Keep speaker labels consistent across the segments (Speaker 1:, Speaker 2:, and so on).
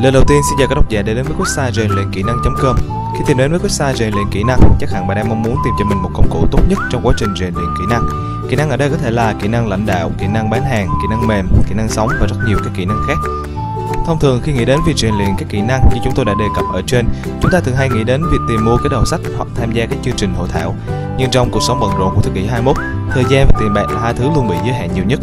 Speaker 1: Lời đầu tiên xin chào các độc giả đã đến với website rèn luyện kỹ năng.com. Khi tìm đến với website rèn luyện kỹ năng, chắc hẳn bạn đang mong muốn tìm cho mình một công cụ tốt nhất trong quá trình rèn luyện kỹ năng. Kỹ năng ở đây có thể là kỹ năng lãnh đạo, kỹ năng bán hàng, kỹ năng mềm, kỹ năng sống và rất nhiều các kỹ năng khác. Thông thường khi nghĩ đến việc rèn luyện các kỹ năng như chúng tôi đã đề cập ở trên, chúng ta thường hay nghĩ đến việc tìm mua cái đầu sách hoặc tham gia các chương trình hội thảo. Nhưng trong cuộc sống bận rộn của thế kỷ 21, thời gian và tiền bạc là hai thứ luôn bị giới hạn nhiều nhất.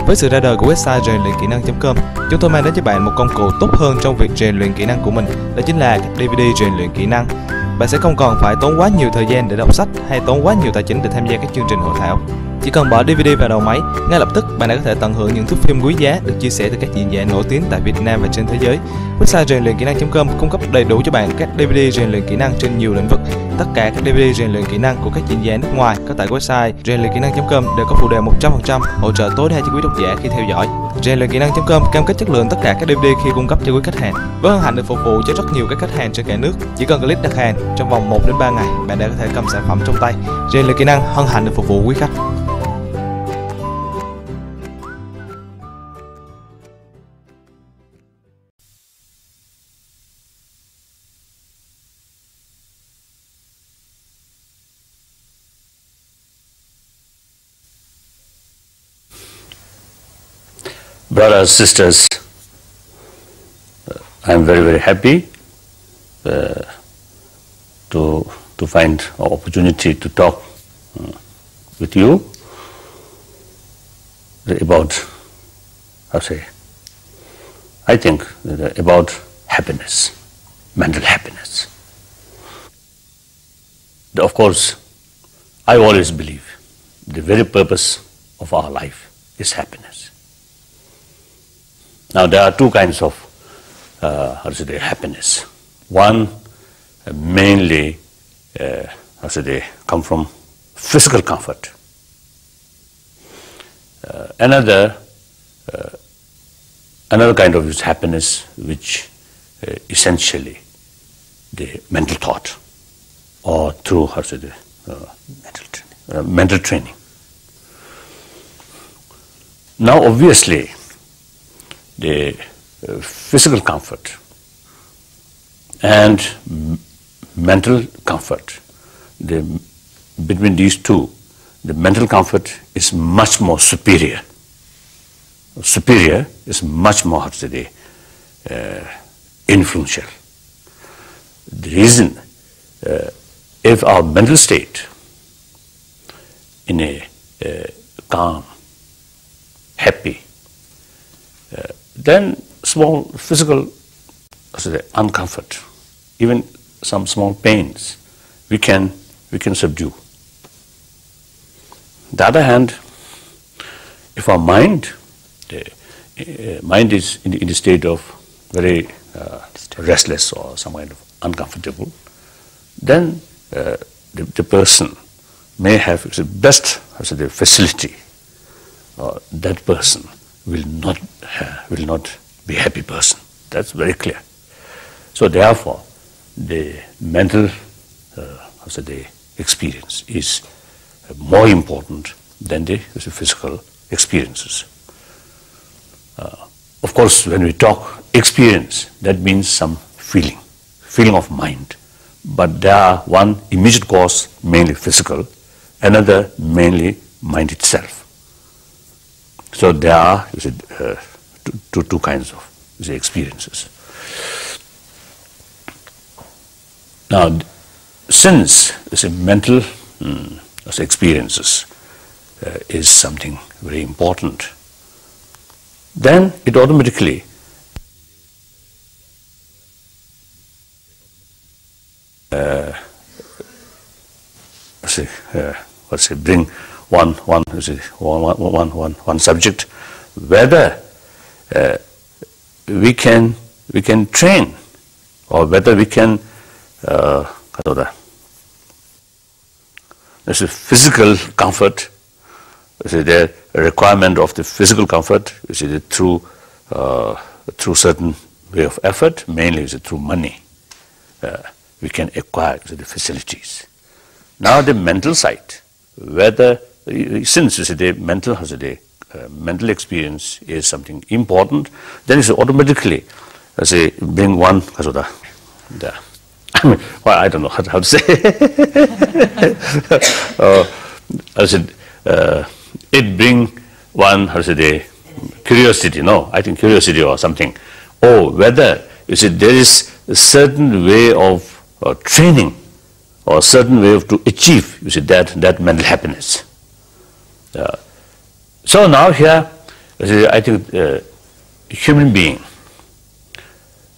Speaker 1: Với sự ra đời của website rèn luyện kỹ năng.com, chúng tôi mang đến cho bạn một công cụ tốt hơn trong việc rèn luyện kỹ năng của mình, đó chính là các DVD rèn luyện kỹ năng. Bạn sẽ không còn phải tốn quá nhiều thời gian để đọc sách hay tốn quá nhiều tài chính để tham gia các chương trình hội thảo. Chỉ cần bỏ DVD vào đầu máy, ngay lập tức bạn đã có thể tận hưởng những thước phim quý giá được chia sẻ từ các diễn giả nổi tiếng tại Việt Nam và trên thế giới. Website rèn luyện kỹ năng.com cung cấp đầy đủ cho bạn các DVD rèn luyện kỹ năng trên nhiều lĩnh vực. Tất cả các DVD rèn luyện kỹ năng của các diễn giả nước ngoài có tại website rèn luyện kỹ năng.com đều có phụ đề 100%, hỗ trợ tối đa cho quý độc giả khi theo dõi. Rèn luyện kỹ năng.com cam kết chất lượng tất cả các DVD khi cung cấp cho quý khách hàng. Với hân hạnh được phục vụ cho rất nhiều các khách hàng trên cả nước. Chỉ cần click đặt hàng, trong vòng 1 đến 3 ngày, bạn đã có thể cầm sản phẩm trong tay. Rèn luyện kỹ năng hân hạnh được phục vụ quý khách.
Speaker 2: Brothers, sisters, I'm very, very happy to find an opportunity to talk with you about, I think about happiness, mental happiness. Of course, I always believe the very purpose of our life is happiness. Now there are two kinds of happiness. One mainly come from physical comfort. Another kind of happiness which essentially the mental thought or through mental training. Now obviously the physical comfort and mental comfort, between these two, the mental comfort is much more superior. Superior is much more influential. The reason, if our mental state in a calm, happy, then small physical uncomfort, even some small pains, we can subdue. On the other hand, if our mind is in the state of very restless or some kind of uncomfortable, then the person may have the best facility. That person will not be a happy person. That's very clear. So therefore, the mental experience is more important than the physical experiences. Of course, when we talk experience, that means some feeling of mind. But there are one immediate cause, mainly physical, another mainly mind itself. So there are two kinds of experiences. Now, since mental experiences is something very important, then it automatically bring one subject, whether we can train or whether we can there's a physical comfort, the requirement of the physical comfort through certain way of effort, mainly through money, we can acquire the facilities. Now the mental side, whether since the mental experience is something important, then it's automatically say, bring one, the well, I don't know how to say. I said, it bring one, how to say, the curiosity. No, I think curiosity or something. Or whether, you see, there is a certain way of training or a certain way of to achieve, you see, that mental happiness. So now here, you see, I think human being,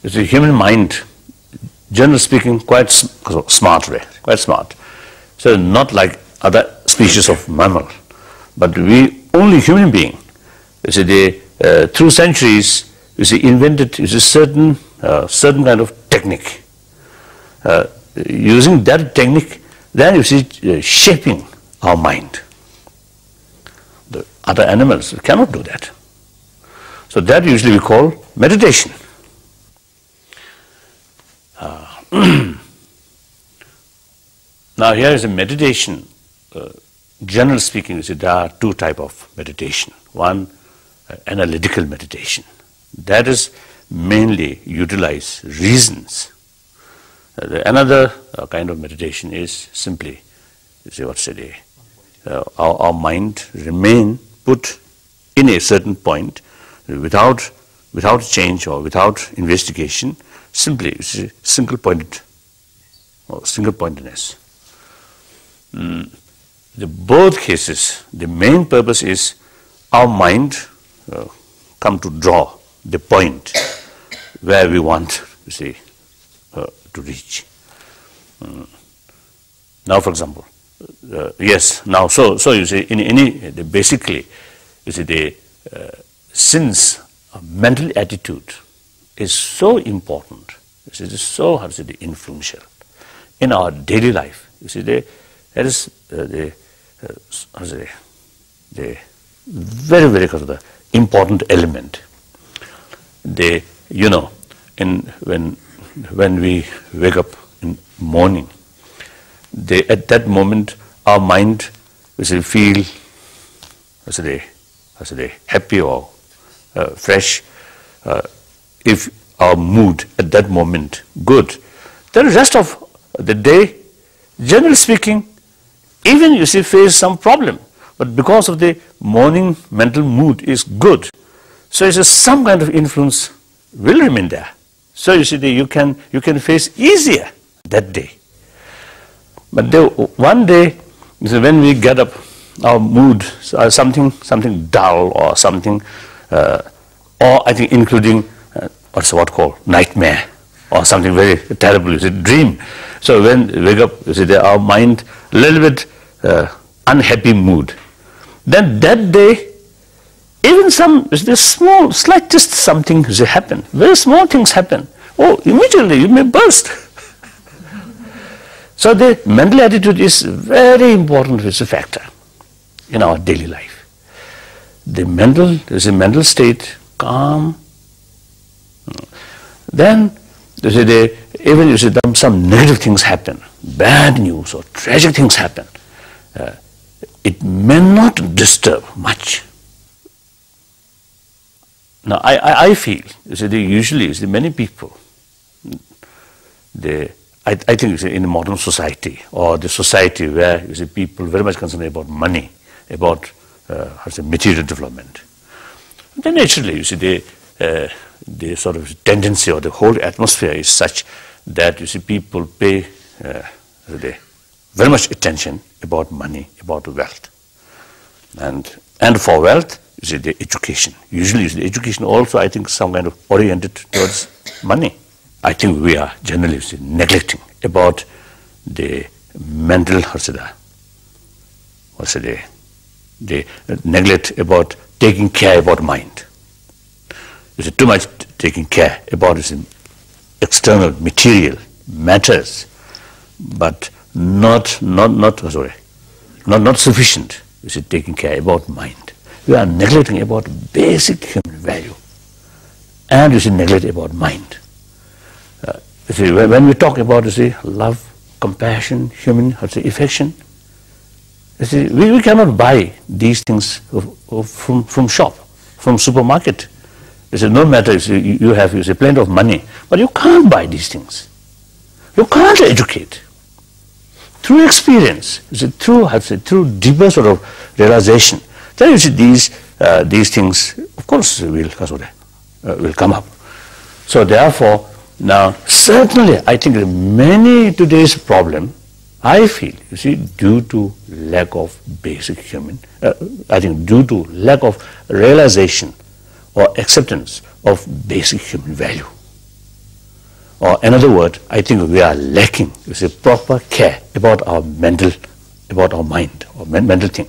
Speaker 2: you see, human mind, generally speaking, quite smart way, quite smart. So not like other species of mammal, but we only human being. You see, they through centuries, you see, invented, you see, certain kind of technique. Using that technique, then you see, shaping our mind. The other animals cannot do that. So that usually we call meditation. Now here is a meditation. Generally speaking, you see, there are two types of meditation. One, analytical meditation. That is mainly utilize reasons. Another kind of meditation is simply, you see, what say, our mind remain put in a certain point without change or without investigation. Simply, you see, single pointedness. The both cases, the main purpose is our mind come to draw the point where we want, you see, to reach. Now, for example, yes. Now, so you see, basically, you see, since mental attitude is so important, you see, it is so, how to say, influential in our daily life. You see, there is the very, very important element. You know, when we wake up in morning, at that moment our mind, you see, feel, happy or fresh. If our mood at that moment good, then the rest of the day, generally speaking, even, you see, face some problem, but because of the morning mental mood is good, so it's some kind of influence will remain there. So you see, you can face easier that day. But one day, you see, when we get up, our mood, something dull or something, or I think including what's called nightmare or something very terrible, you see, dream. So when we wake up, you see, our mind a little bit unhappy mood. Then that day, even the small, slightest something happen, very small things happen. Oh, immediately you may burst. So the mental attitude is very important as a factor in our daily life. The mental state, calm. Then even you see some negative things happen, bad news or tragic things happen. It may not disturb much. Now I feel, you see, usually, you see, many people, I think, you see, in modern society or the society where, you see, people very much concerned about money, about material development, then naturally, you see, the sort of tendency or the whole atmosphere is such that, you see, people pay very much attention about money, about wealth, and for wealth, you see, the education. Usually, the education also, I think, some kind of oriented towards money. I think we are generally, you see, neglecting about the mental, the neglect about taking care about mind. You see, too much taking care about, you see, external material matters, but not sufficient, you see, taking care about mind. We are neglecting about basic human value, and, you see, neglect about mind. You see, when we talk about, you see, love, compassion, human, affection, you see, we cannot buy these things from shop, from supermarket. You see, no matter if you have plenty of money, but you can't buy these things. You can't educate. Through experience, through deeper sort of realization, then you see these things, of course, will come up. So therefore, now certainly, I think many today's problem, I feel, due to lack of basic human, I think due to lack of realization or acceptance of basic human value. Or another word, I think we are lacking, proper care about our mind, or mental thing.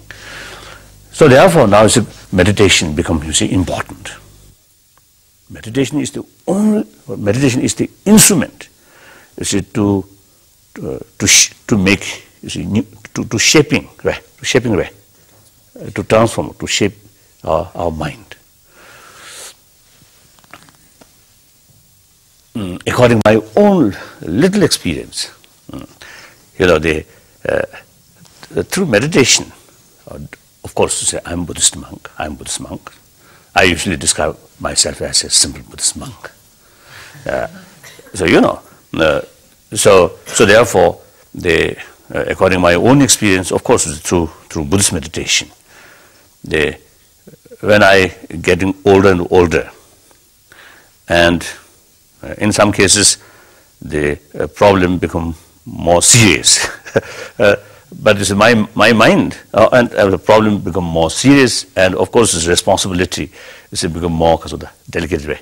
Speaker 2: So therefore, now meditation becomes important. Meditation is the instrument, to make, to shaping way, to transform, to shape our mind. According to my own little experience, through meditation, of course, I'm Buddhist monk. I usually describe myself as a simple Buddhist monk. So therefore, according to my own experience, of course, through Buddhist meditation, when I getting older and older, and in some cases, the problem become more serious. But my mind and the problem become more serious, and of course, this responsibility become more delicate way.